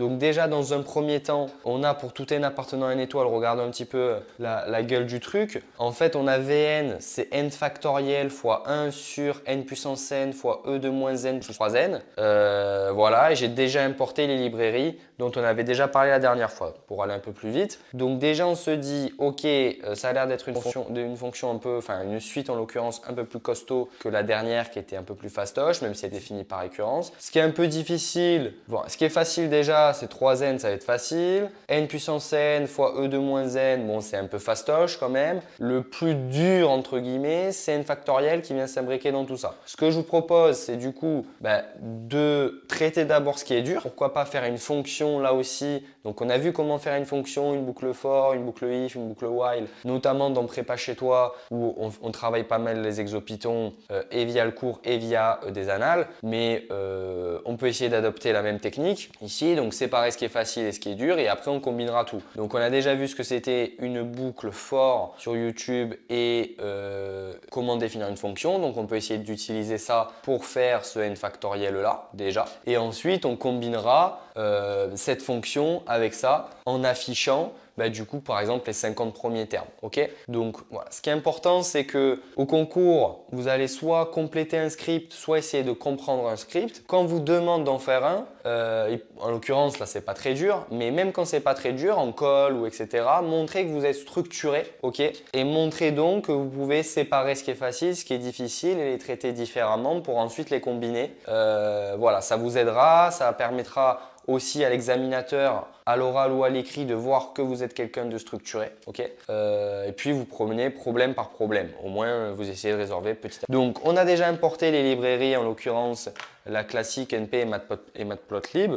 Donc déjà, dans un premier temps, on a pour tout n appartenant à une étoile, regardons un petit peu la gueule du truc. En fait, on a Vn, c'est n factoriel fois 1 sur n puissance n fois e de moins n plus 3n. Voilà, et j'ai déjà importé les librairies dont on avait déjà parlé la dernière fois pour aller un peu plus vite. Donc déjà, on se dit, ok, ça a l'air d'être une fonction un peu, enfin une suite en l'occurrence un peu plus costaud que la dernière qui était un peu plus fastoche, même si elle est définie par récurrence. Ce qui est un peu difficile, bon, ce qui est facile déjà, c'est 3n, ça va être facile. N puissance n fois e de moins n, bon, c'est un peu fastoche quand même. Le plus dur, entre guillemets, c'est n factoriel qui vient s'imbriquer dans tout ça. Ce que je vous propose, c'est du coup de traiter d'abord ce qui est dur. Pourquoi pas faire une fonction là aussi. Donc, on a vu comment faire une fonction, une boucle for, une boucle if, une boucle while, notamment dans Prépa chez toi où on travaille pas mal les exopython et via le cours et via des annales. Mais on peut essayer d'adopter la même technique ici. Donc, séparer ce qui est facile et ce qui est dur et après, on combinera tout. Donc, on a déjà vu ce que c'était une boucle for sur YouTube et comment définir une fonction. Donc, on peut essayer d'utiliser ça pour faire ce n factoriel là déjà. Et ensuite, on combinera cette fonction avec ça en affichant du coup, par exemple, les 50 premiers termes. Ok. Donc, voilà. Ce qui est important, c'est que au concours, vous allez soit compléter un script, soit essayer de comprendre un script. Quand on vous demande d'en faire un, en l'occurrence, là, c'est pas très dur, mais même quand c'est pas très dur, en call ou etc., montrez que vous êtes structuré, ok, et montrez donc que vous pouvez séparer ce qui est facile, ce qui est difficile et les traiter différemment pour ensuite les combiner. Voilà, ça vous aidera, ça permettra aussi à l'examinateur, à l'oral ou à l'écrit, de voir que vous êtes quelqu'un de structuré. Ok. Et puis, vous prenez problème par problème. Au moins, vous essayez de résolver petit à petit. Donc, on a déjà importé les librairies, en l'occurrence la classique NP et Matplotlib.